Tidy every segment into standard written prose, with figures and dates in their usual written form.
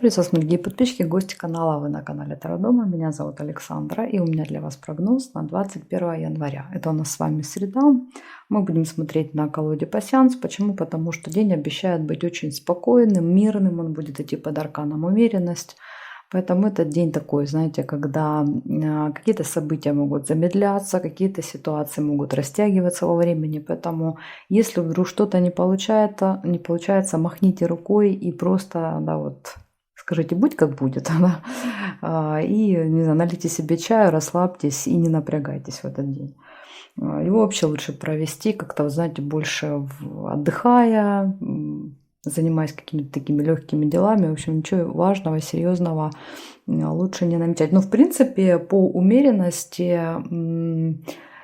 Приветствую вас, дорогие подписчики, гости канала. Вы на канале Таро Дома. Меня зовут Александра, и у меня для вас прогноз на 21 января. Это у нас с вами среда. Мы будем смотреть на колоде пасьянс. Почему? Потому что день обещает быть очень спокойным, мирным. Он будет идти под арканом умеренность. Поэтому этот день такой, знаете, когда какие-то события могут замедляться, какие-то ситуации могут растягиваться во времени. Поэтому если вдруг что-то не получается, махните рукой и просто, да, вот скажите, будь как будет, да, и, не знаю, налейте себе чаю, расслабьтесь и не напрягайтесь в этот день. Его вообще лучше провести как-то, вы знаете, больше отдыхая, занимаясь какими-то такими легкими делами. В общем, ничего важного, серьезного лучше не намечать. Но, в принципе, по умеренности,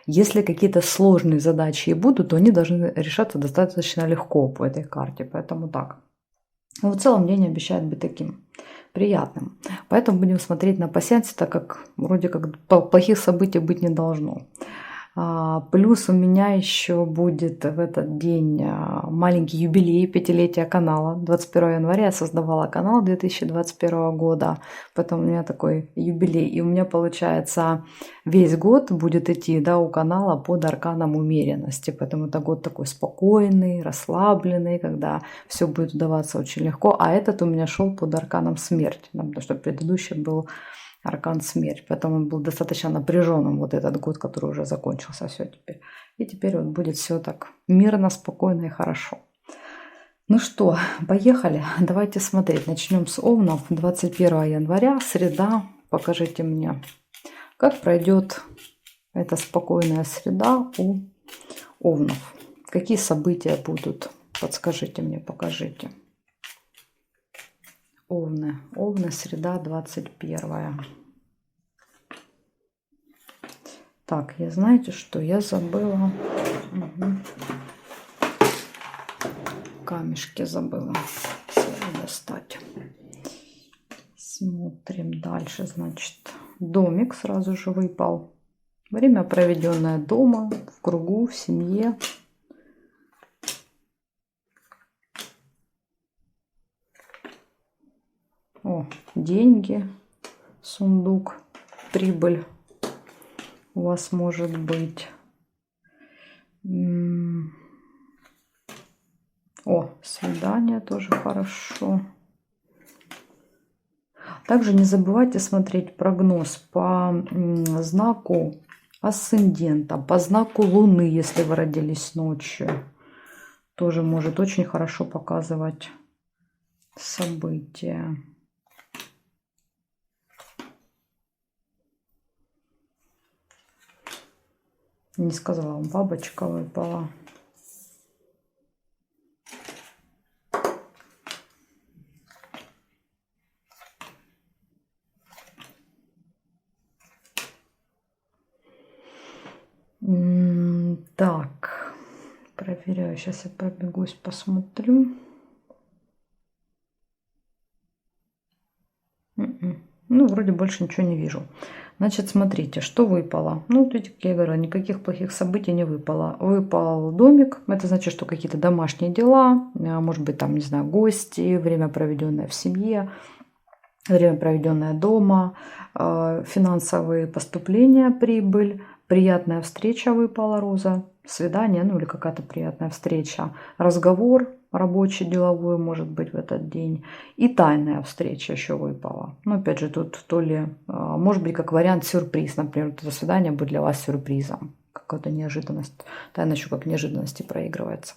если какие-то сложные задачи и будут, то они должны решаться достаточно легко по этой карте. Поэтому так. Но в целом день обещает быть таким приятным. Поэтому будем смотреть на пасьянсе, так как вроде как плохих событий быть не должно. Плюс у меня еще будет в этот день маленький юбилей, 5-летия канала. 21 января я создавала канал 2021 года, поэтому у меня такой юбилей. И у меня получается весь год будет идти, да, у канала под арканом умеренности. Поэтому это год такой спокойный, расслабленный, когда все будет удаваться очень легко. А этот у меня шел под арканом смерти, потому что предыдущий был аркан смерть. Поэтому он был достаточно напряженным вот этот год, который уже закончился. Все теперь. И теперь вот будет все так мирно, спокойно и хорошо. Ну что, поехали. Давайте смотреть. Начнем с Овнов. 21 января, среда. Покажите мне, как пройдет эта спокойная среда у Овнов. Какие события будут? Подскажите мне, покажите. Овны. Овны, среда, 21. Так, я знаете что? Я забыла. Камешки забыла достать. Смотрим дальше. Значит, домик сразу же выпал. Время, проведенное дома, в кругу, в семье. О, деньги, сундук, прибыль у вас может быть. О, свидание тоже хорошо. Также не забывайте смотреть прогноз по знаку асцендента, по знаку Луны, если вы родились ночью. Тоже может очень хорошо показывать события. Не сказала вам, бабочка выпала. Так, проверяю. Сейчас я пробегусь, посмотрю. Ну, вроде больше ничего не вижу. Значит, смотрите, что выпало. Ну, вот видите, как я говорила, никаких плохих событий не выпало. Выпал домик. Это значит, что какие-то домашние дела. Может быть, там, не знаю, гости, время, проведенное в семье, время, проведенное дома, финансовые поступления, прибыль, приятная встреча выпала, роза, свидание, ну или какая-то приятная встреча, разговор рабочий, деловой может быть в этот день, и тайная встреча еще выпала. Но опять же тут то ли, может быть, как вариант сюрприз, например, это свидание будет для вас сюрпризом, какая-то неожиданность, тайна еще как неожиданности проигрывается.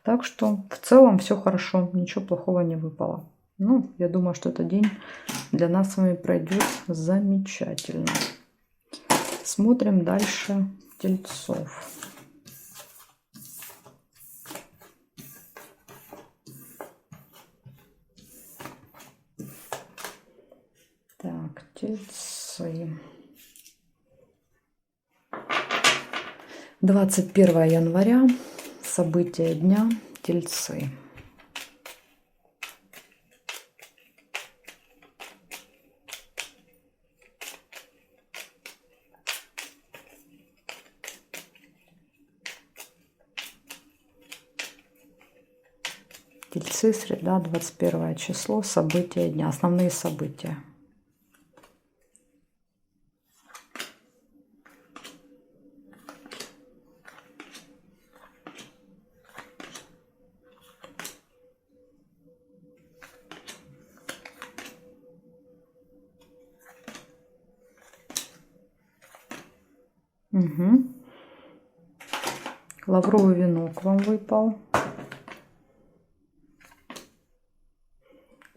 Так что в целом все хорошо, ничего плохого не выпало. Ну, я думаю, что этот день для нас с вами пройдет замечательно. Смотрим дальше тельцов. Так, тельцы. 21 января. События дня. Тельцы. Тельцы, среда, 21 число, события дня, основные события. Угу. Лавровый венок вам выпал.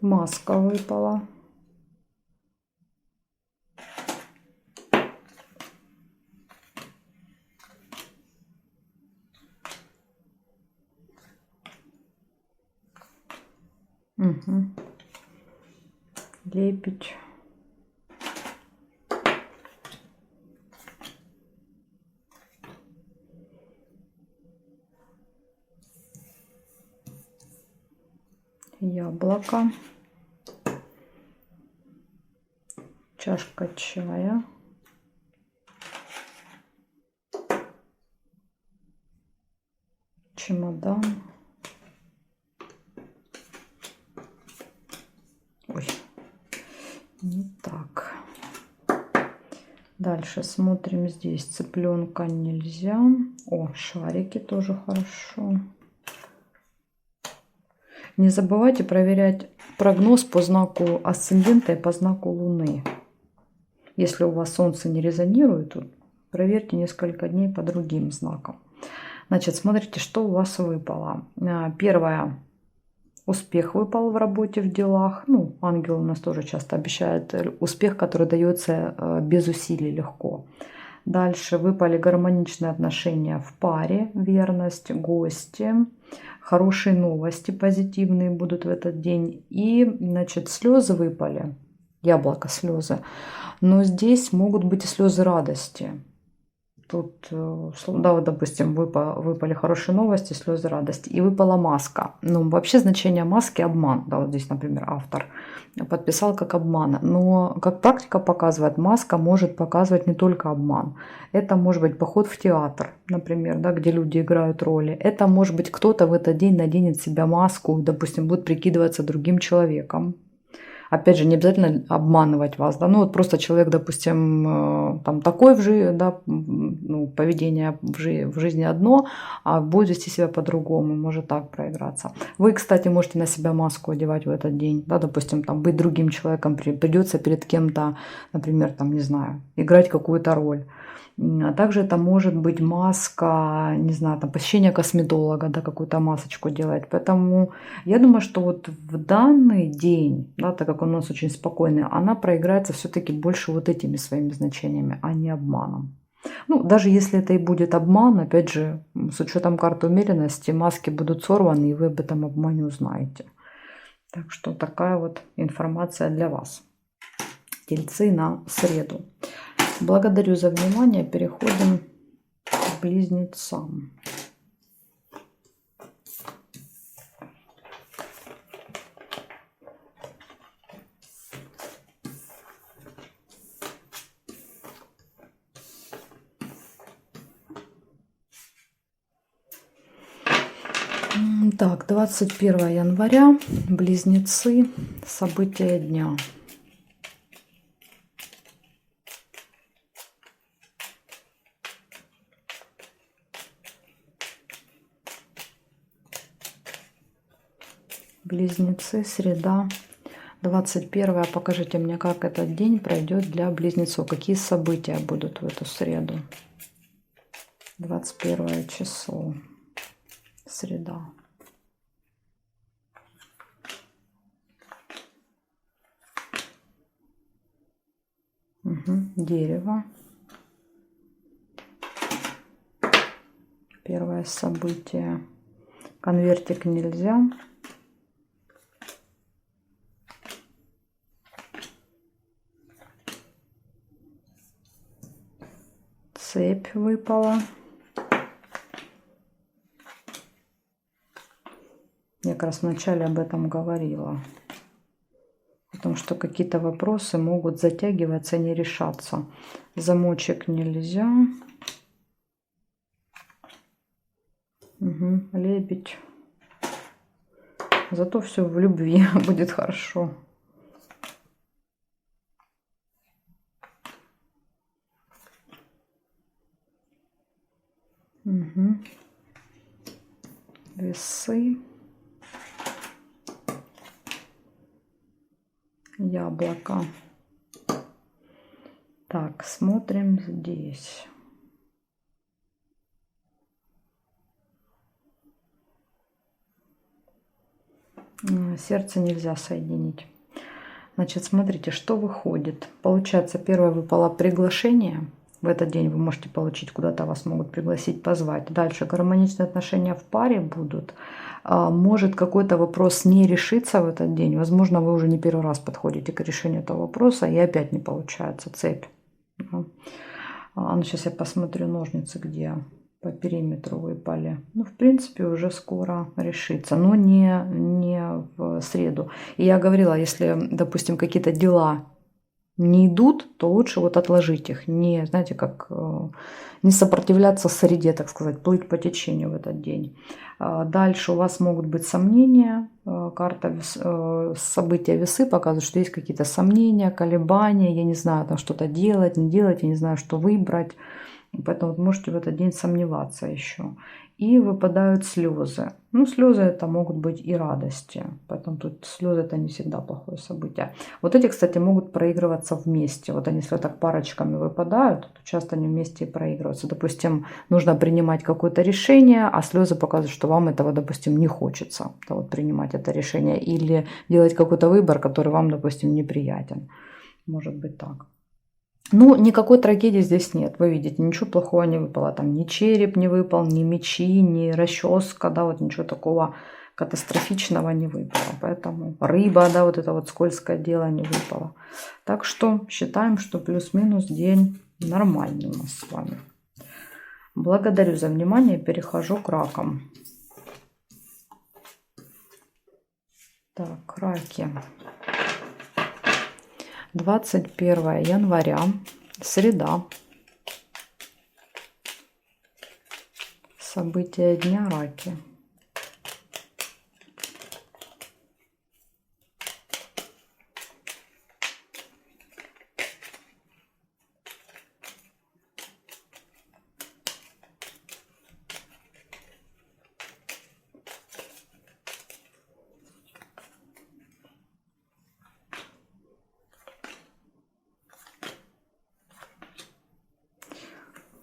Маска выпала. Угу. Лебедь. Яблоко. Чашка чая. Чемодан. Ой, не так. Дальше смотрим здесь. Цыпленка нельзя. О, шарики тоже хорошо. Не забывайте проверять прогноз по знаку асцендента и по знаку Луны. Если у вас Солнце не резонирует, проверьте несколько дней по другим знакам. Значит, смотрите, что у вас выпало. Первое. Успех выпал в работе, в делах. Ну, ангел у нас тоже часто обещает успех, который дается без усилий, легко. Дальше выпали гармоничные отношения в паре, верность, гости, хорошие новости позитивные будут в этот день. И, значит, слезы выпали, яблоко, слезы. Но здесь могут быть и слезы радости. Тут, да, вот, допустим, выпали хорошие новости, слезы радости. И выпала маска. Ну, вообще значение маски — обман. Да, вот здесь, например, автор подписал как обман. Но, как практика показывает, маска может показывать не только обман. Это может быть поход в театр, например, да, где люди играют роли. Это может быть кто-то в этот день наденет себе маску, допустим, будет прикидываться другим человеком. Опять же, не обязательно обманывать вас, да, ну вот просто человек, допустим, там такой в жизни, да, ну, поведение в жизни одно, а будет вести себя по-другому, может так проиграться. Вы, кстати, можете на себя маску одевать в этот день, да, допустим, там быть другим человеком, придется перед кем-то, например, там, не знаю, играть какую-то роль. А также это может быть маска, не знаю, там посещение косметолога, да, какую-то масочку делать. Поэтому я думаю, что вот в данный день, да, так как он у нас очень спокойный, она проиграется все-таки больше вот этими своими значениями, а не обманом. Ну, даже если это и будет обман, опять же, с учетом карты умеренности, маски будут сорваны, и вы об этом обмане узнаете. Так что такая вот информация для вас. Тельцы на среду. Благодарю за внимание. Переходим к близнецам. Так, 21 января. Близнецы. События дня. Близнецы, среда, 21. Покажите мне, как этот день пройдет для близнецов. Какие события будут в эту среду? 21 число. Среда. Угу. Дерево. Первое событие. Конвертик нельзя. Цепь выпала. Я как раз вначале об этом говорила. Потому что какие-то вопросы могут затягиваться и не решаться. Замочек нельзя. Угу. Лебедь. Зато все в любви будет хорошо. Угу. Весы. Яблоко. Так, смотрим здесь. Сердце нельзя соединить. Значит, смотрите, что выходит. Получается, первое выпало приглашение. В этот день вы можете получить, куда-то вас могут пригласить, позвать. Дальше гармоничные отношения в паре будут. Может какой-то вопрос не решиться в этот день. Возможно, вы уже не первый раз подходите к решению этого вопроса, и опять не получается цепь. Ну, сейчас я посмотрю ножницы, где по периметру выпали. Ну, в принципе, уже скоро решится, но не в среду. И я говорила, если, допустим, какие-то дела не идут, то лучше вот отложить их. Не, знаете, как не сопротивляться среде, так сказать, плыть по течению в этот день. Дальше у вас могут быть сомнения. Карта события весы показывает, что есть какие-то сомнения, колебания. Я не знаю, там что-то делать, не делать, я не знаю, что выбрать. Поэтому вы можете в этот день сомневаться еще. И выпадают слезы. Ну, слезы это могут быть и радости. Поэтому тут слезы это не всегда плохое событие. Вот эти, кстати, могут проигрываться вместе. Вот они, если так парочками выпадают, то часто они вместе и проигрываются. Допустим, нужно принимать какое-то решение, а слезы показывают, что вам этого, допустим, не хочется. Да, вот принимать это решение. Или делать какой-то выбор, который вам, допустим, неприятен. Может быть так. Ну, никакой трагедии здесь нет. Вы видите, ничего плохого не выпало. Там ни череп не выпал, ни мечи, ни расческа, да, вот ничего такого катастрофичного не выпало. Поэтому рыба, да, вот это вот скользкое дело не выпало. Так что считаем, что плюс-минус день нормальный у нас с вами. Благодарю за внимание. Перехожу к ракам. Так, раки. 21 января, среда. События дня раки.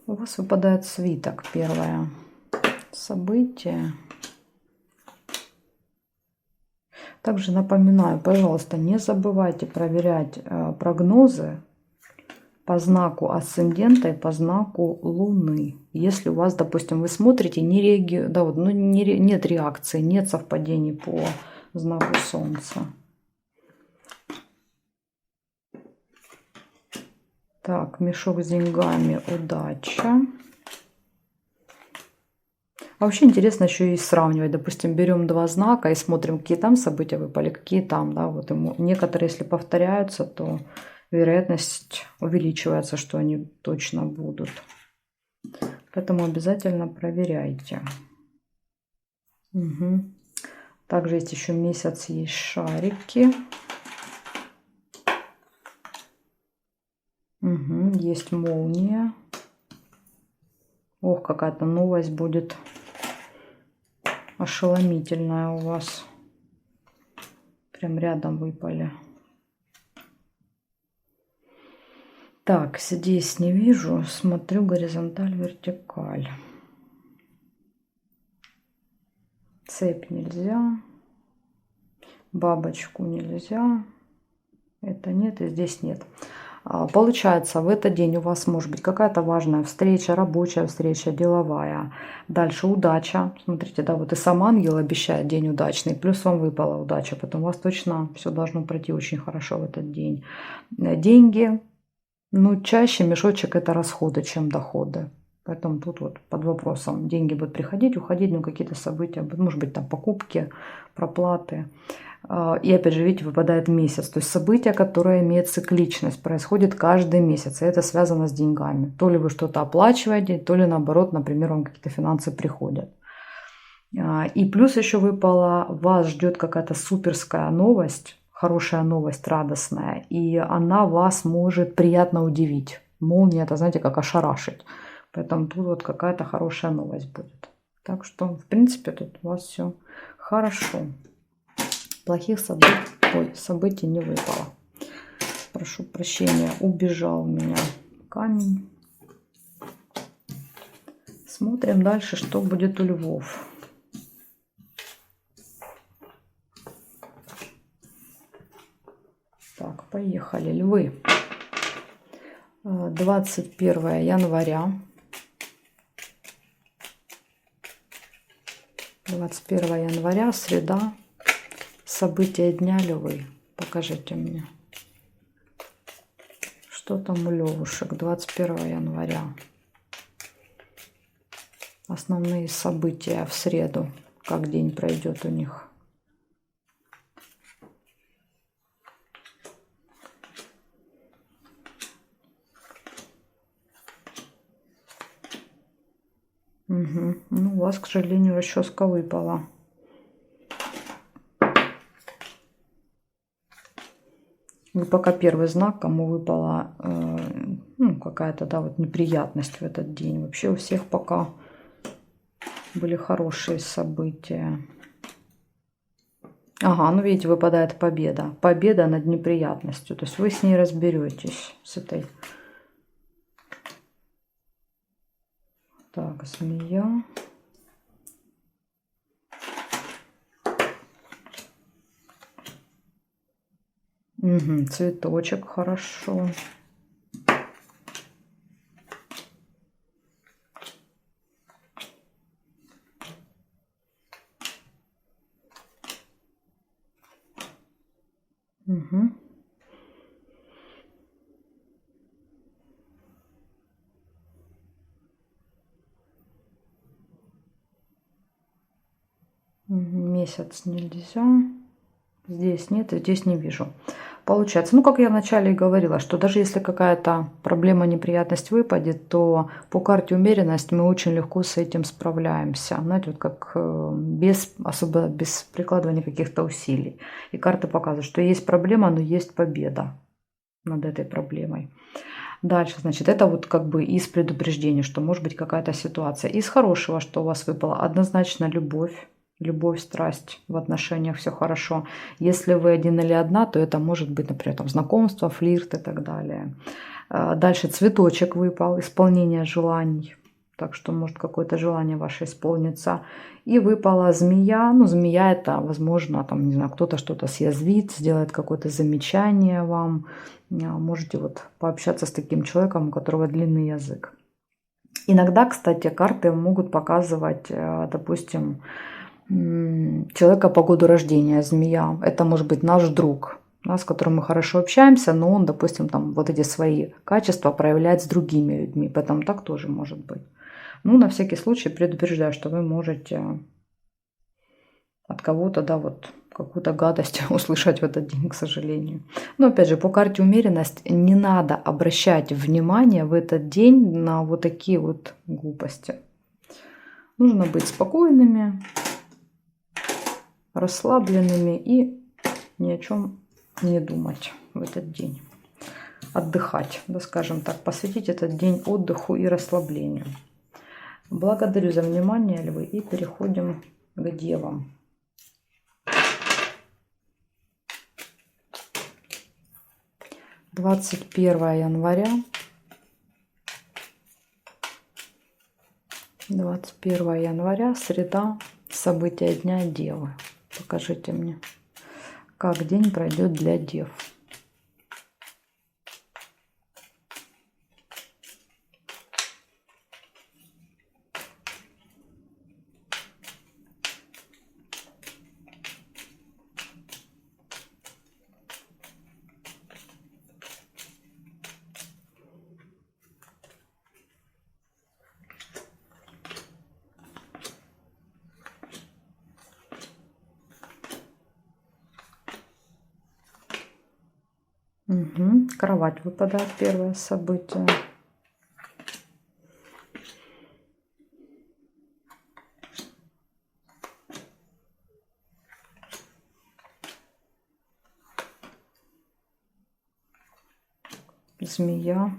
У вас выпадает свиток, первое событие. Также напоминаю, пожалуйста, не забывайте проверять прогнозы по знаку асцендента и по знаку Луны. Если у вас, допустим, вы смотрите, нет реакции, нет совпадений по знаку Солнца. Так, мешок с деньгами, удача. А вообще интересно еще и сравнивать. Допустим, берем два знака и смотрим, какие там события выпали, какие там, да. Вот некоторые, если повторяются, то вероятность увеличивается, что они точно будут. Поэтому обязательно проверяйте. Угу. Также есть еще месяц, есть шарики. Угу, есть молния. Ох, какая-то новость будет ошеломительная у вас. Прям рядом выпали. Так, здесь не вижу. Смотрю горизонталь, вертикаль. Цепь нельзя. Бабочку нельзя. Это нет и здесь нет. Получается, в этот день у вас может быть какая-то важная встреча, рабочая встреча, деловая. Дальше удача. Смотрите, да, вот и сам ангел обещает день удачный, плюс вам выпала удача. Потом у вас точно все должно пройти очень хорошо в этот день. Деньги. Ну, чаще мешочек это расходы, чем доходы. Поэтому тут вот под вопросом. Деньги будут приходить, уходить, но какие-то события, может быть, там покупки, проплаты. И опять же, видите, выпадает месяц. То есть событие, которое имеет цикличность, происходит каждый месяц. И это связано с деньгами. То ли вы что-то оплачиваете, то ли наоборот, например, вам какие-то финансы приходят. И плюс еще выпала, вас ждет какая-то суперская новость, хорошая новость, радостная, и она вас может приятно удивить. Молния, это, знаете, как ошарашить. Поэтому тут вот какая-то хорошая новость будет. Так что, в принципе, тут у вас все хорошо. Плохих событий не выпало. Прошу прощения, убежал у меня камень. Смотрим дальше, что будет у львов. Так, поехали. Львы. 21 января. 21 января, среда. События дня, львы. Покажите мне. Что там у львушек? 21 января. Основные события в среду. Как день пройдет у них. Угу. Ну, у вас, к сожалению, расческа выпала. Вы пока первый знак, кому выпала ну, какая-то, да, вот неприятность в этот день. Вообще у всех пока были хорошие события. Ага, ну видите, выпадает победа. Победа над неприятностью. То есть вы с ней разберетесь, с этой. Так, змея. Угу, цветочек, хорошо. Угу. Месяц нельзя. Здесь нет, здесь не вижу. Получается, ну, как я вначале и говорила, что даже если какая-то проблема, неприятность выпадет, то по карте умеренность мы очень легко с этим справляемся. Знаете, вот как особо без прикладывания каких-то усилий. И карты показывают, что есть проблема, но есть победа над этой проблемой. Дальше, значит, это вот как бы из предупреждения, что может быть какая-то ситуация. Из хорошего, что у вас выпало, однозначно любовь. Любовь, страсть в отношениях, все хорошо. Если вы один или одна, то это может быть, например, там, знакомство, флирт и так далее. Дальше цветочек выпал, исполнение желаний. Так что может какое-то желание ваше исполнится. И выпала змея. Ну, змея это, возможно, там, не знаю, кто-то что-то съязвит, сделает какое-то замечание вам. Можете вот пообщаться с таким человеком, у которого длинный язык. Иногда, кстати, карты могут показывать, допустим, человека по году рождения, змея. Это может быть наш друг, да, с которым мы хорошо общаемся, но он, допустим, там вот эти свои качества проявляет с другими людьми. Поэтому так тоже может быть. Ну, на всякий случай предупреждаю, что вы можете от кого-то, да, вот какую-то гадость услышать в этот день, к сожалению. Но опять же, по карте умеренность не надо обращать внимание в этот день на вот такие вот глупости. Нужно быть спокойными, расслабленными и ни о чем не думать в этот день. Отдыхать, да, скажем так, посвятить этот день отдыху и расслаблению. Благодарю за внимание, львы, и переходим к девам. — 21 января. 21 января, среда, события дня, девы. Покажите мне, как день пройдет для дев. Угу. Кровать выпадает, первое событие. змея,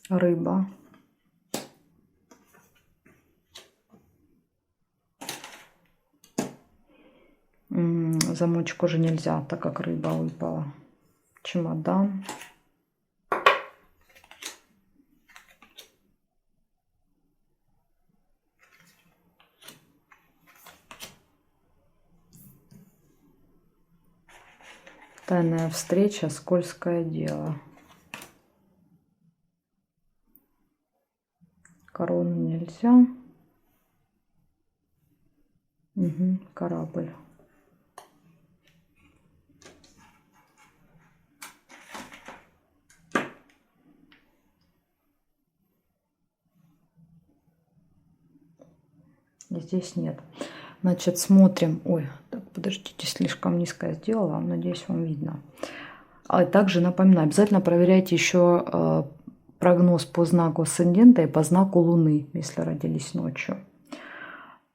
рыба, замочек уже нельзя, так как рыба выпала, чемодан, тайная встреча, скользкое дело, корону нельзя, корабль. Здесь нет. Значит, смотрим. Ой, так, подождите, слишком низко сделала. Надеюсь, вам видно. А также напоминаю, обязательно проверяйте еще прогноз по знаку асцендента и по знаку Луны, если родились ночью.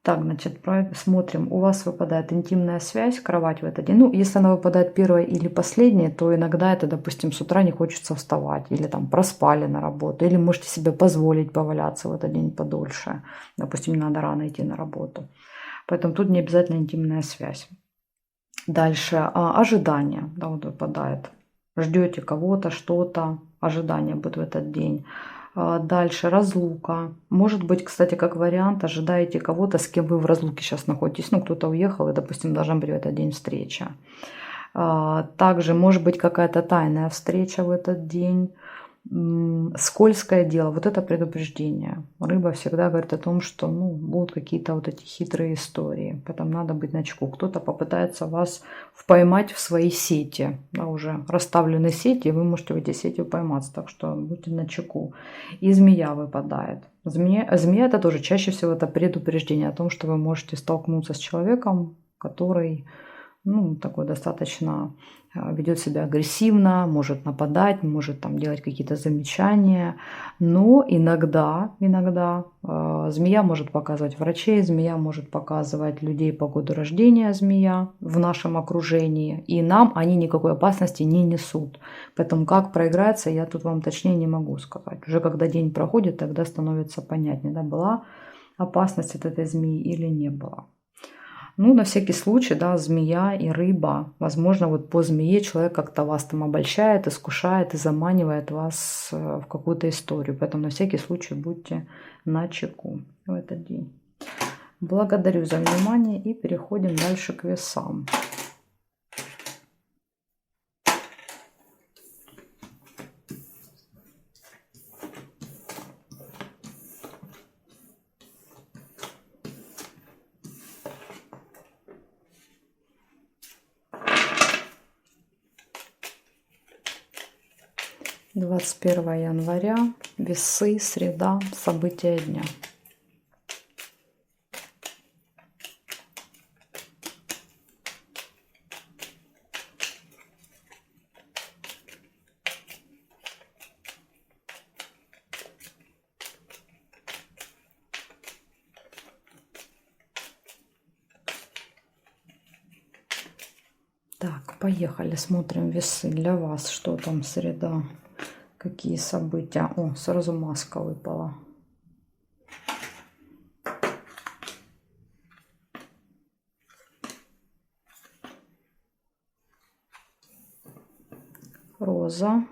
Так, значит, смотрим. У вас выпадает интимная связь, кровать в этот день. Ну, если она выпадает первая или последняя, то иногда это, допустим, с утра не хочется вставать. Или там проспали на работу. Или можете себе позволить поваляться в этот день подольше. Допустим, не надо рано идти на работу. Поэтому тут не обязательно интимная связь. Дальше ожидание. Да, вот выпадает. Ждете кого-то, что-то. Ожидание будет в этот день. Дальше разлука. Может быть, кстати, как вариант, ожидаете кого-то, с кем вы в разлуке сейчас находитесь. Ну, кто-то уехал, и, допустим, должна быть в этот день встреча. Также может быть какая-то тайная встреча в этот день. Скользкое дело. Вот это предупреждение. Рыба всегда говорит о том, что будут какие-то вот эти хитрые истории. Поэтому надо быть начеку. Кто-то попытается вас поймать в свои сети. Да, уже расставлены сети, и вы можете в эти сети пойматься. Так что будьте начеку. И змея выпадает. Змея это тоже чаще всего это предупреждение о том, что вы можете столкнуться с человеком, который такой достаточно ведет себя агрессивно, может нападать, может там делать какие-то замечания. Но иногда змея может показывать врачей, змея может показывать людей по году рождения, змея в нашем окружении. И нам они никакой опасности не несут. Поэтому как проиграется, я тут вам точнее не могу сказать. Уже когда день проходит, тогда становится понятнее, да, была опасность от этой змеи или не было. На всякий случай, да, змея и рыба. Возможно, вот по змее человек как-то вас там обольщает, искушает и заманивает вас в какую-то историю. Поэтому на всякий случай будьте начеку в этот день. Благодарю за внимание и переходим дальше к весам. — 21 января, весы, среда, события дня. Так, поехали, смотрим весы для вас, что там среда. Какие события? О, сразу маска выпала. Роза.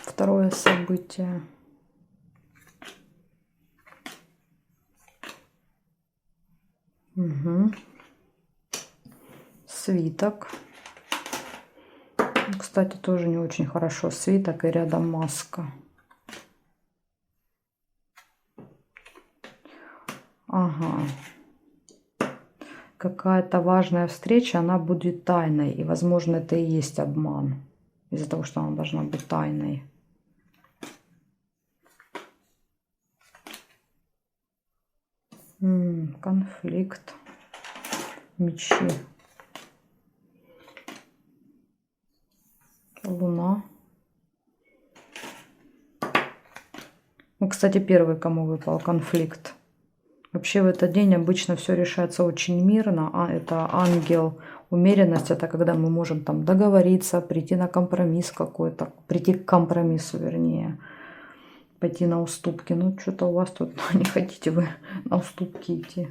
Второе событие. Угу. Свиток. Кстати, тоже не очень хорошо. Свиток и рядом маска. Ага. Какая-то важная встреча, она будет тайной. И, возможно, это и есть обман. Из-за того, что она должна быть тайной. Конфликт. Мечи. Луна. Кстати, первый, кому выпал конфликт. Вообще в этот день обычно все решается очень мирно, а это ангел умеренности, это когда мы можем там договориться, прийти на компромисс какой-то, прийти к компромиссу, вернее, пойти на уступки. Ну, что-то у вас тут не хотите вы на уступки идти.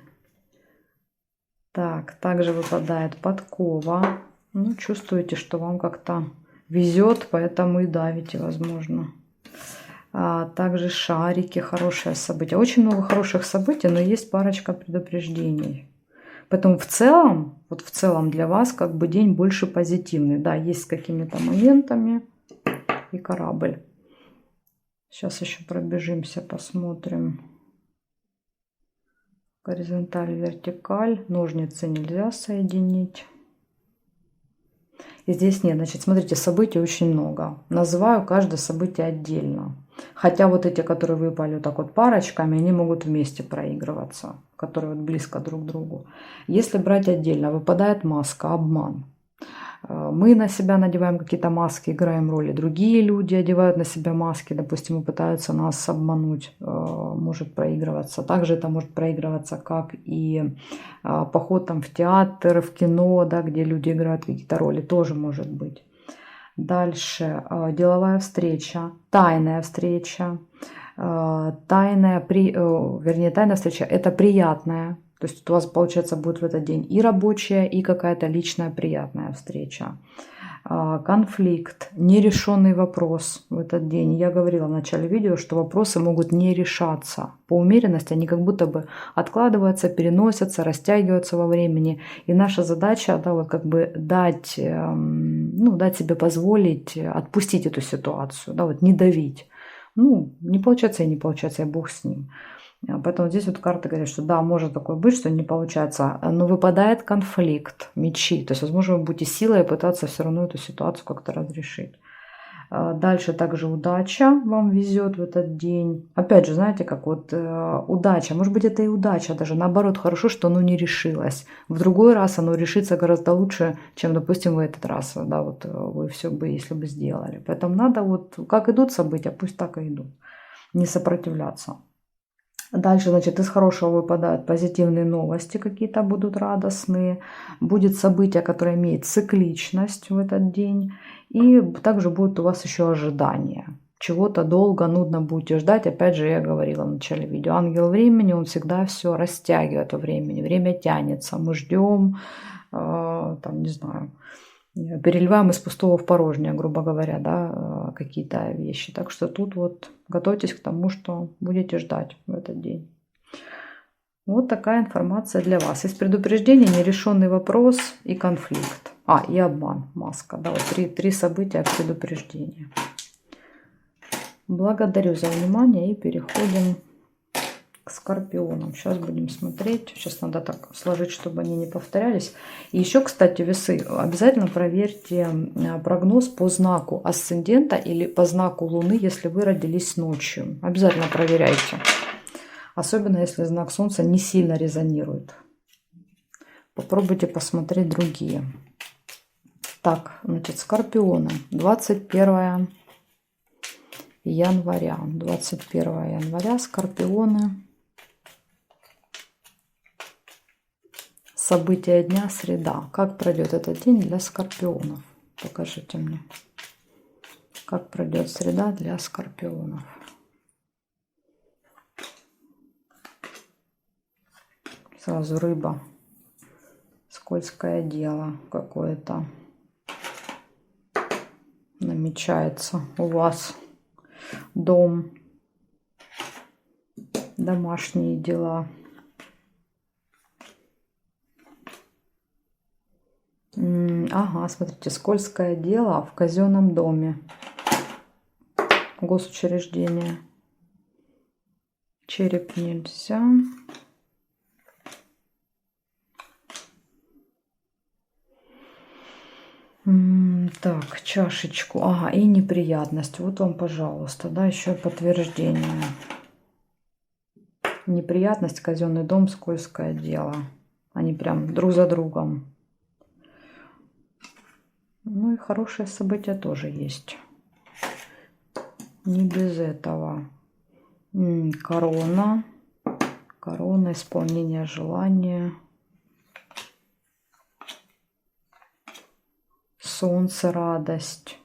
Так, также выпадает подкова. Ну, чувствуете, что вам как-то везет, поэтому и давите, возможно. Также шарики, хорошее событие. Очень много хороших событий, но есть парочка предупреждений. Поэтому в целом, вот в целом для вас как бы день больше позитивный. Да, есть с какими-то моментами и корабль. Сейчас еще пробежимся, посмотрим. Горизонталь, вертикаль. Ножницы нельзя соединить. И здесь нет. Значит, смотрите, событий очень много. Называю каждое событие отдельно. Хотя вот эти, которые выпали вот так вот парочками, они могут вместе проигрываться, которые вот близко друг к другу. Если брать отдельно, выпадает маска, обман. Мы на себя надеваем какие-то маски, играем роли. Другие люди одевают на себя маски, допустим, и пытаются нас обмануть. Может проигрываться. Также это может проигрываться, как и поход там в театр, в кино, да, где люди играют какие-то роли. Тоже может быть. Дальше деловая встреча, тайная встреча. Тайная встреча – это приятная. То есть у вас, получается, будет в этот день и рабочая, и какая-то личная приятная встреча. Конфликт, нерешенный вопрос в этот день. Я говорила в начале видео, что вопросы могут не решаться. По умеренности они как будто бы откладываются, переносятся, растягиваются во времени. И наша задача, да, вот как бы дать, дать себе позволить отпустить эту ситуацию, да, вот не давить. Ну, не получается и не получается, и бог с ним. Поэтому здесь вот карты говорят, что да, может такое быть, что не получается, но выпадает конфликт, мечи. То есть, возможно, вы будете силой пытаться все равно эту ситуацию как-то разрешить. Дальше также удача, вам везет в этот день. Опять же, знаете, как вот удача, может быть, это и удача даже. Наоборот, хорошо, что оно не решилось. В другой раз оно решится гораздо лучше, чем, допустим, в этот раз. Да, вот вы все бы, если бы сделали. Поэтому надо вот, как идут события, пусть так и идут. Не сопротивляться. Дальше, значит, из хорошего выпадают позитивные новости, какие-то будут радостные. Будет событие, которое имеет цикличность в этот день. И также будет у вас еще ожидание. Чего-то долго, нудно будете ждать. Опять же, я говорила в начале видео. Ангел времени, он всегда все растягивает во времени. Время тянется. Мы ждем, там, не знаю, переливаем из пустого в порожнее, грубо говоря, да, какие-то вещи. Так что тут вот готовьтесь к тому, что будете ждать в этот день. Вот такая информация для вас. Из предупреждений нерешенный вопрос и конфликт. И обман, маска. Да, вот три события предупреждения. Благодарю за внимание и переходим к скорпионам. Сейчас будем смотреть. Сейчас надо так сложить, чтобы они не повторялись. И еще, кстати, весы. Обязательно проверьте прогноз по знаку асцендента или по знаку Луны, если вы родились ночью. Обязательно проверяйте. Особенно, если знак Солнца не сильно резонирует. Попробуйте посмотреть другие. Так, значит, скорпионы. 21 января. 21 января скорпионы. События дня, среда. Как пройдет этот день для скорпионов? Покажите мне. Как пройдет среда для скорпионов? Сразу рыба. Скользкое дело какое-то намечается у вас. Дом. Домашние дела. Ага, смотрите, скользкое дело в казенном доме. Госучреждение. Череп нельзя. Так, чашечку. Ага, и неприятность. Вот вам, пожалуйста, да, еще подтверждение. Неприятность, казенный дом, скользкое дело. Они прям друг за другом. Ну и хорошие события тоже есть. Не без этого. Корона. Корона, исполнение желания. Солнце, радость.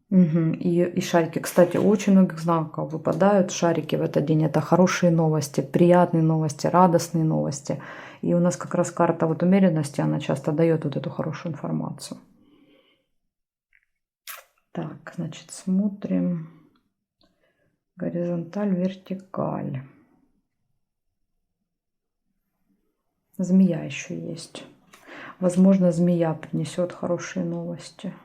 И шарики. Кстати, очень многих знаков выпадают шарики в этот день. Это хорошие новости, приятные новости, радостные новости. И у нас как раз карта вот умеренности, она часто дает вот эту хорошую информацию. Так, значит, смотрим. Горизонталь, вертикаль. Змея еще есть. Возможно, змея принесет хорошие новости.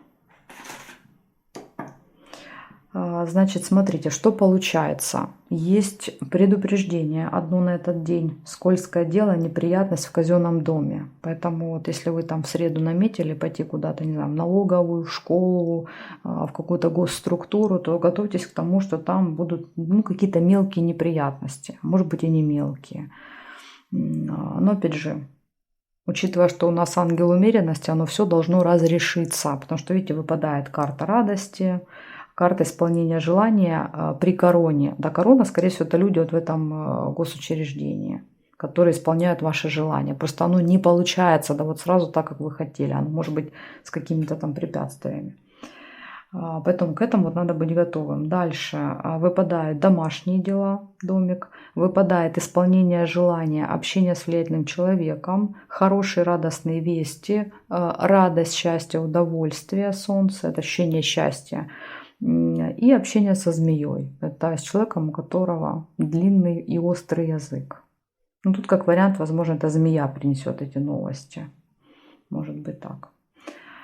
Значит, смотрите, что получается. Есть предупреждение одно на этот день. Скользкое дело, неприятность в казенном доме. Поэтому вот если вы там в среду наметили пойти куда-то, не знаю, в налоговую, в школу, в какую-то госструктуру, то готовьтесь к тому, что там будут какие-то мелкие неприятности. Может быть и не мелкие. Но опять же, учитывая, что у нас ангел умеренности, оно все должно разрешиться. Потому что, видите, выпадает карта радости, карта исполнения желания при короне. Да, корона, скорее всего, это люди вот в этом госучреждении, которые исполняют ваши желания. Просто оно не получается, да, вот сразу так, как вы хотели. Оно может быть с какими-то там препятствиями. Поэтому к этому вот надо быть готовым. Дальше выпадают домашние дела, домик. Выпадает исполнение желания, общение с влиятельным человеком, хорошие радостные вести, радость, счастье, удовольствие, солнце, это ощущение счастья. И общение со змеей. Это с человеком, у которого длинный и острый язык. Ну, тут как вариант, возможно, это змея принесет эти новости. Может быть так.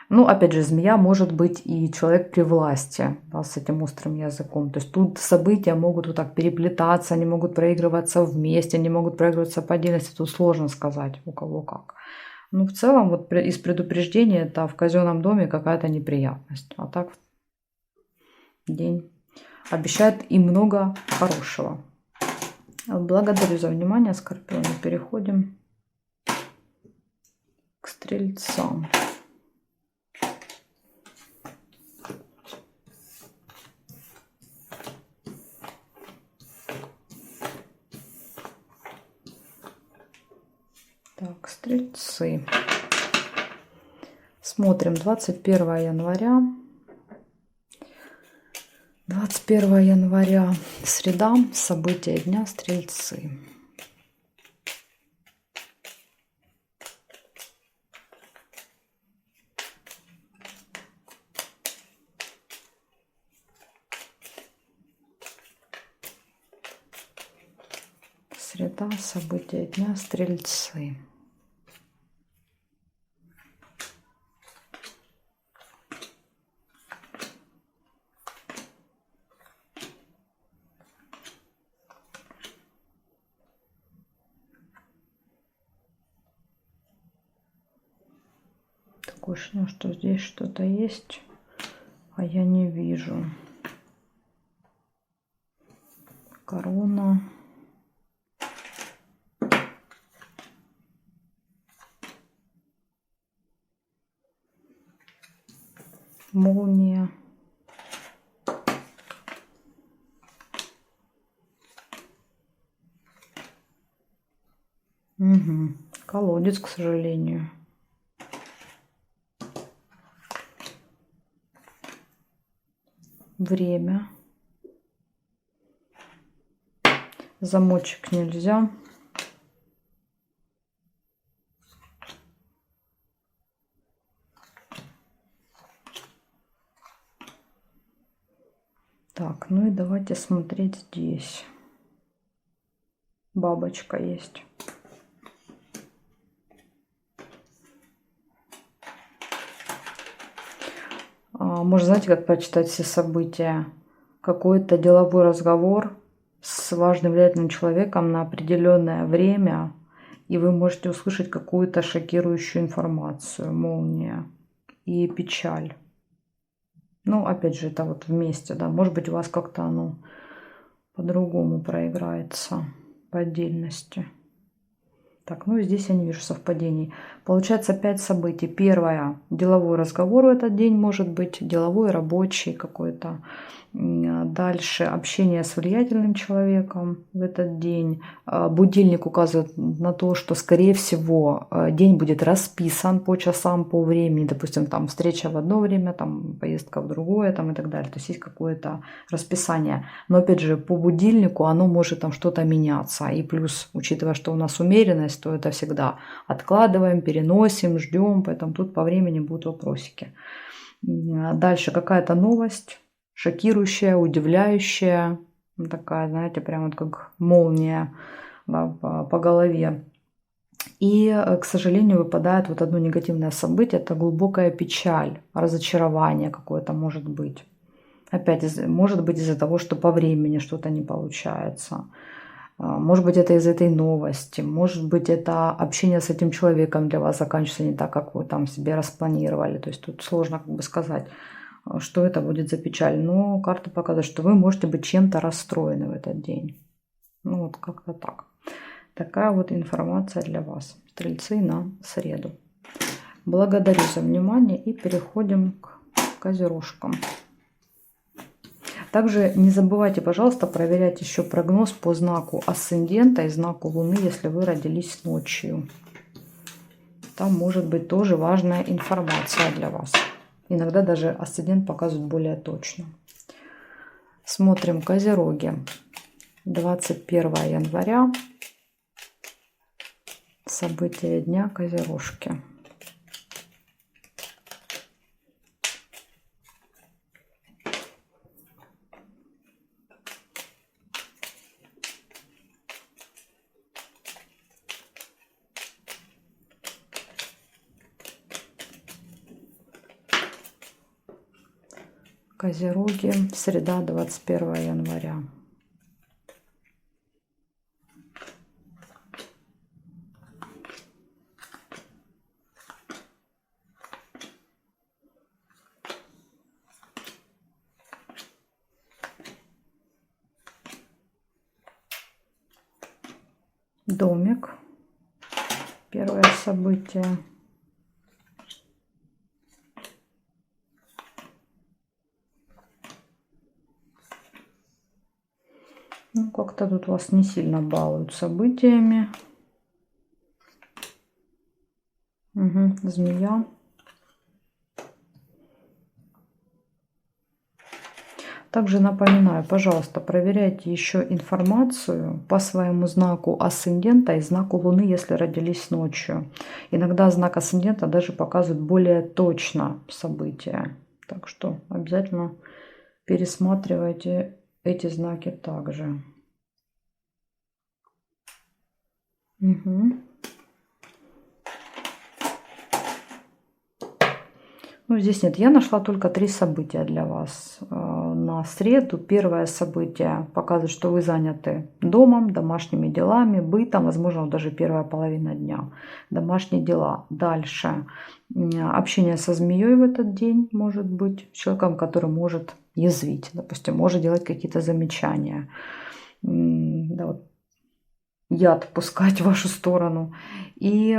Ну, опять же, змея может быть и человек при власти, да, с этим острым языком. То есть тут события могут вот так переплетаться, они могут проигрываться вместе, они могут проигрываться по отдельности. Тут сложно сказать, у кого как. Ну, в целом, вот из предупреждения это в казенном доме какая-то неприятность. А так день обещает и много хорошего. Благодарю за внимание, Скорпионы. Переходим к Стрельцам. Так, Стрельцы. Смотрим 21 января. 21 января, среда, события дня, Стрельцы. Среда, события дня, Стрельцы. Такое ощущение, что здесь что-то есть, а я не вижу. Корона. Молния. Угу. Колодец, к сожалению. Время. Замочек нельзя. Так, ну и давайте смотреть здесь. Бабочка есть. Можно, знаете, как прочитать все события? Какой-то деловой разговор с важным влиятельным человеком на определенное время, и вы можете услышать какую-то шокирующую информацию, молния и печаль. Ну, опять же, это вот вместе, да. Может быть, у вас как-то оно по-другому проиграется, по отдельности. Так, ну здесь я не вижу совпадений. Получается 5 событий. Первое, деловой разговор в этот день может быть, деловой, рабочий какой-то. Дальше общение с влиятельным человеком в этот день. Будильник указывает на то, что, скорее всего, день будет расписан по часам, по времени. Допустим, там встреча в одно время, там поездка в другое, там и так далее. То есть есть какое-то расписание. Но опять же, по будильнику оно может там что-то меняться. И плюс, учитывая, что у нас умеренность, то это всегда откладываем, переносим, ждем. Поэтому тут по времени будут вопросики. Дальше какая-то новость. Шокирующая, удивляющая, такая, знаете, прям вот как молния, да, по голове. И, к сожалению, выпадает вот одно негативное событие, это глубокая печаль, разочарование какое-то может быть. Опять, может быть из-за того, что по времени что-то не получается. Может быть, это из этой новости, может быть, это общение с этим человеком для вас заканчивается не так, как вы там себе распланировали. То есть тут сложно как бы сказать, что это будет за печаль. Но карта показывает, что вы можете быть чем-то расстроены в этот день. Ну вот как-то так. Такая вот информация для вас, стрельцы, на среду. Благодарю за внимание и переходим к козерожкам. Также не забывайте, пожалуйста, проверять еще прогноз по знаку асцендента и знаку Луны, если вы родились ночью. Там может быть тоже важная информация для вас. Иногда даже асцендент показывает более точно. Смотрим козероги. 21 января. События дня козерожки. Козероги, среда, 21 января. Домик. Первое событие. Ну, как-то тут вас не сильно балуют событиями. Угу, змея. Также напоминаю, пожалуйста, проверяйте еще информацию по своему знаку асцендента и знаку Луны, если родились ночью. Иногда знак асцендента даже показывает более точно события. Так что обязательно пересматривайте эти знаки также. Угу. Ну, здесь нет. Я нашла только 3 события для вас на среду. Первое событие показывает, что вы заняты домом, домашними делами, бытом, возможно, даже первая половина дня. Домашние дела. Дальше. Общение со змеей в этот день может быть. Человеком, который может язвить. Допустим, может делать какие-то замечания. Да, вот, яд пускать в вашу сторону. И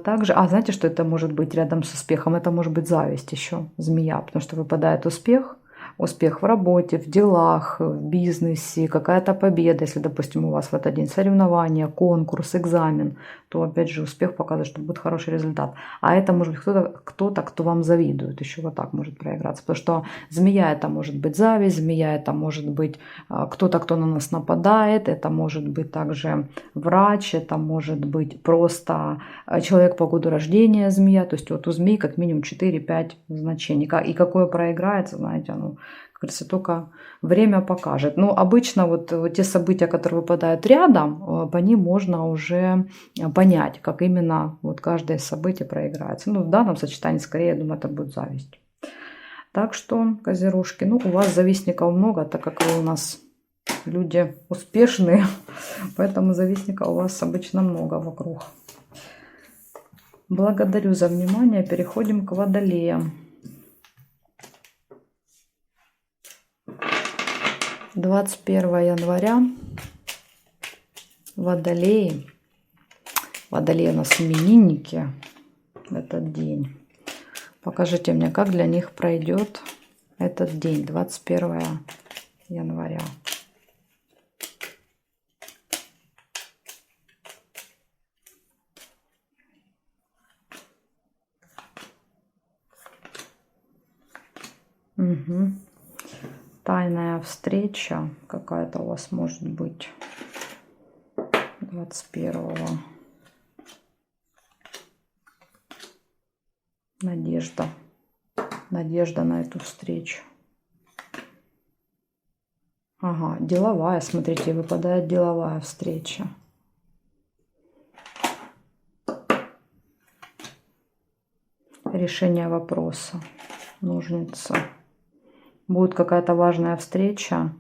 также, знаете, что это может быть рядом с успехом? Это может быть зависть еще, змея, потому что выпадает успех. Успех в работе, в делах, в бизнесе, какая-то победа. Если, допустим, у вас в этот день соревнования, конкурс, экзамен, то, опять же, успех показывает, что будет хороший результат. А это может быть кто-то, кто вам завидует. Еще вот так может проиграться. Потому что змея — это может быть зависть, змея — это может быть кто-то, кто на нас нападает, это может быть также врач, это может быть просто человек по году рождения змея. То есть вот у змеи как минимум 4-5 значений. И какое проиграется, знаете, как говорится, только время покажет. Но обычно вот те события, которые выпадают рядом, по ним можно уже понять, как именно вот каждое событие проиграется. Ну, в данном сочетании, скорее, я думаю, это будет зависть. Так что, козерожки, ну, у вас завистников много, так как вы у нас люди успешные, поэтому завистников у вас обычно много вокруг. Благодарю за внимание. Переходим к водолеям. 21 января. Водолеи. Водолеи у нас именинники в этот день. Покажите мне, как для них пройдет этот день, 21 января. Угу. Тайная встреча какая-то у вас может быть 21-го. Надежда. Надежда на эту встречу. Ага, деловая, смотрите, выпадает деловая встреча. Решение вопроса. Ножницы. Будет какая-то важная встреча.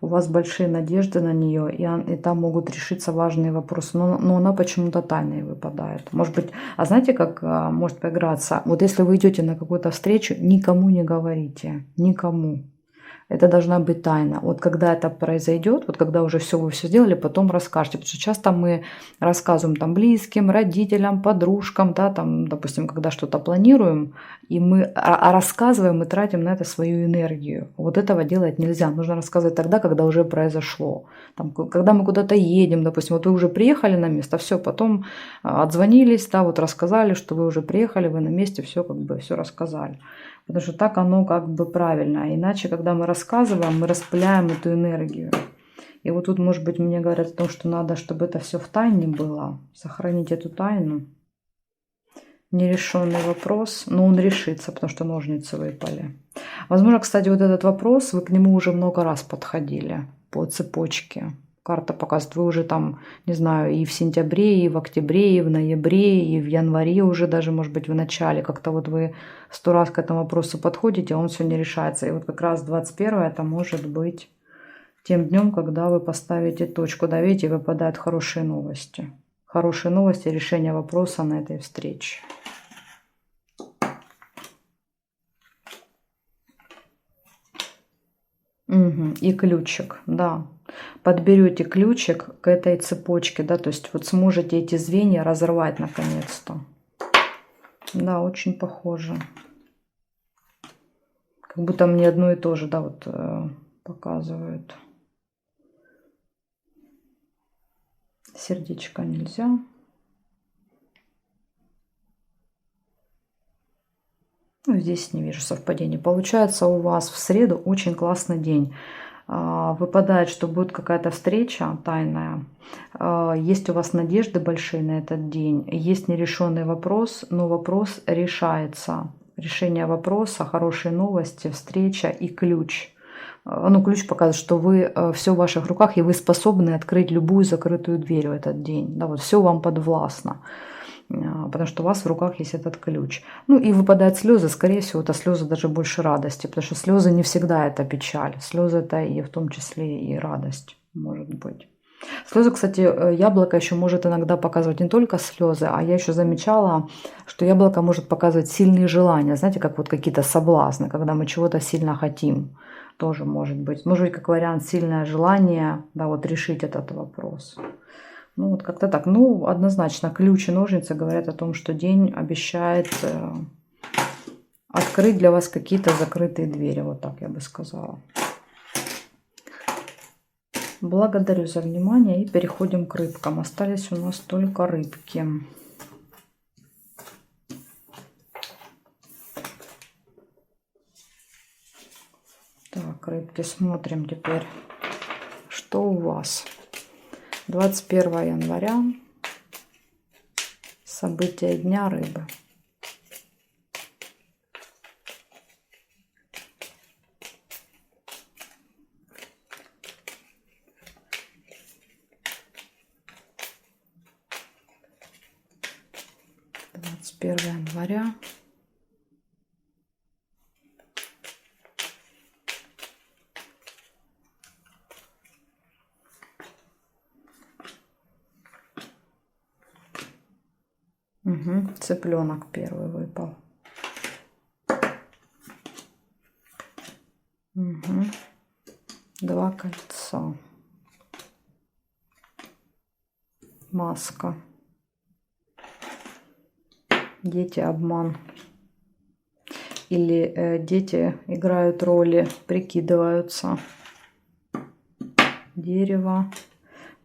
У вас большие надежды на нее, и там могут решиться важные вопросы. Но она почему-то тайной выпадает. Может быть, а знаете, как может поиграться? Вот если вы идете на какую-то встречу, никому не говорите. Никому. Это должна быть тайна. Вот когда это произойдет, вот когда уже все вы все сделали, потом расскажете. Потому что часто мы рассказываем там близким, родителям, подружкам, да, там, допустим, когда что-то планируем, и мы рассказываем и тратим на это свою энергию. Вот этого делать нельзя. Нужно рассказывать тогда, когда уже произошло. Там, когда мы куда-то едем, допустим, вот вы уже приехали на место, все, потом отзвонились, да, вот рассказали, что вы уже приехали, вы на месте, все как бы все рассказали. Потому что так оно как бы правильно. Иначе, когда мы рассказываем, мы распыляем эту энергию. И вот тут, может быть, мне говорят о том, что надо, чтобы это все в тайне было. Сохранить эту тайну. Нерешенный вопрос, но он решится, потому что ножницы выпали. Возможно, кстати, вот этот вопрос, вы к нему уже много раз подходили по цепочке. Карта показывает, вы уже там, не знаю, и в сентябре, и в октябре, и в ноябре, и в январе уже даже, может быть, в начале. Как-то вот вы 100 раз к этому вопросу подходите, а он все не решается. И вот как раз 21 это может быть тем днем, когда вы поставите точку. Да, видите, выпадают хорошие новости. Хорошие новости, решение вопроса на этой встрече. Угу. И ключик, да. Подберете ключик к этой цепочке, да, то есть вот сможете эти звенья разорвать наконец-то. Да, очень похоже. Как будто мне одно и то же, да, вот показывают. Сердечко нельзя. Ну, здесь не вижу совпадений. Получается, у вас в среду очень классный день. Выпадает, что будет какая-то встреча тайная. Есть у вас надежды большие на этот день. Есть нерешенный вопрос, но вопрос решается. Решение вопроса, хорошие новости, встреча и ключ. Ну, ключ показывает, что вы все в ваших руках, и вы способны открыть любую закрытую дверь в этот день. Да, вот все вам подвластно. Потому что у вас в руках есть этот ключ. Ну и выпадают слезы, скорее всего, это слезы даже больше радости, потому что слезы не всегда это печаль. Слезы это и в том числе и радость, может быть. Слезы, кстати, яблоко еще может иногда показывать не только слезы, а я еще замечала, что яблоко может показывать сильные желания. Знаете, как вот какие-то соблазны, когда мы чего-то сильно хотим. Тоже может быть. Может быть, как вариант, сильное желание, да, вот решить этот вопрос. Ну, вот как-то так. Ну, однозначно, ключ и ножницы говорят о том, что день обещает открыть для вас какие-то закрытые двери. Вот так я бы сказала. Благодарю за внимание и переходим к рыбкам. Остались у нас только рыбки. Так, рыбки, смотрим теперь, что у вас. 21 января. События дня рыбы. Первое января. Угу. Цыпленок первый выпал. Угу. 2 кольца. Маска. Дети обман. Или дети играют роли, прикидываются. Дерево.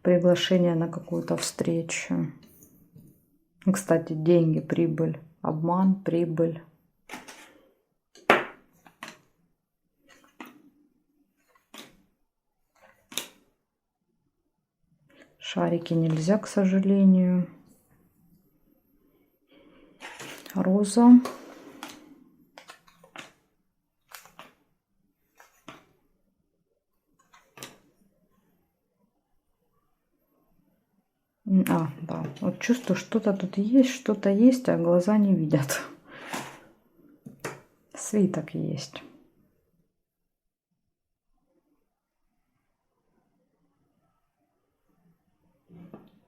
Приглашение на какую-то встречу. Кстати, деньги, прибыль. Обман, прибыль. Шарики нельзя, к сожалению. Роза. Да. Вот чувствую, что-то тут есть, а глаза не видят. Свиток есть.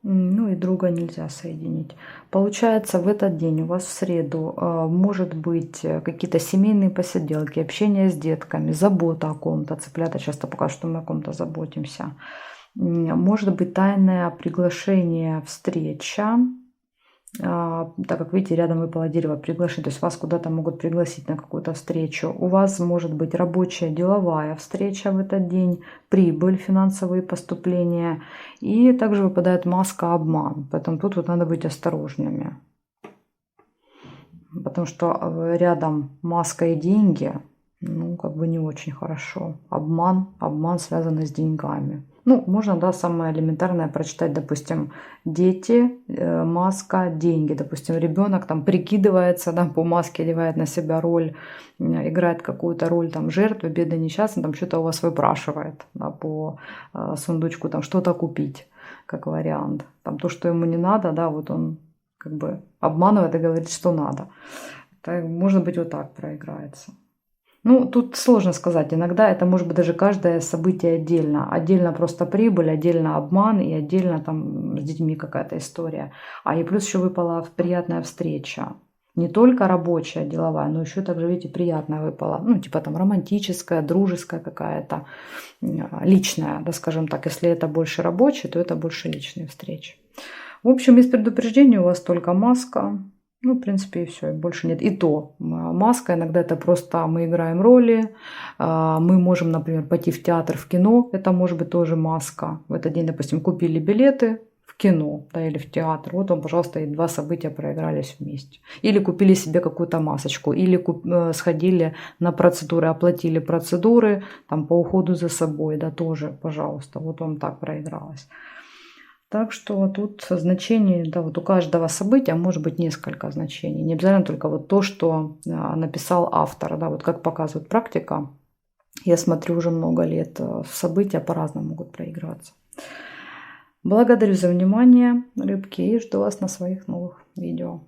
Ну и друга нельзя соединить. Получается, в этот день у вас в среду может быть какие-то семейные посиделки, общение с детками, забота о ком-то. Цыплята часто покажут, что мы о ком-то заботимся. Может быть тайное приглашение, встреча. Так как, видите, рядом выпало дерево приглашение, то есть вас куда-то могут пригласить на какую-то встречу. У вас может быть рабочая, деловая встреча в этот день, прибыль, финансовые поступления. И также выпадает маска, обман. Поэтому тут вот надо быть осторожными. Потому что рядом маска и деньги, ну, как бы не очень хорошо. Обман связанный с деньгами. Ну, можно, да, самое элементарное прочитать, допустим, дети, маска, деньги. Допустим, ребенок там прикидывается, да, по маске одевает на себя роль, играет какую-то роль там жертвы, бедный, несчастный, там что-то у вас выпрашивает, да, по сундучку, там что-то купить, как вариант. Там то, что ему не надо, да, вот он как бы обманывает и говорит, что надо. Это, может быть, вот так проиграется. Ну, тут сложно сказать. Иногда это может быть даже каждое событие отдельно. Отдельно просто прибыль, отдельно обман и отдельно там с детьми какая-то история. И плюс еще выпала приятная встреча. Не только рабочая, деловая, но еще также, видите, приятная выпала. Ну, типа там романтическая, дружеская какая-то, личная, да, скажем так. Если это больше рабочая, то это больше личные встречи. В общем, без предупреждения у вас только маска. Ну, в принципе, и все, и больше нет. И то, маска иногда это просто мы играем роли. Мы можем, например, пойти в театр, в кино. Это может быть тоже маска. В этот день, допустим, купили билеты в кино, да, или в театр. Вот вам, пожалуйста, и два события проигрались вместе. Или купили себе какую-то масочку. Или сходили на процедуры, оплатили процедуры там, по уходу за собой. Да, тоже, пожалуйста. Вот вам так проигралось. Так что тут значений, да, вот у каждого события может быть несколько значений. Не обязательно только вот то, что написал автор. Да, вот как показывает практика, я смотрю уже много лет, события по-разному могут проигрываться. Благодарю за внимание, рыбки, и жду вас на своих новых видео.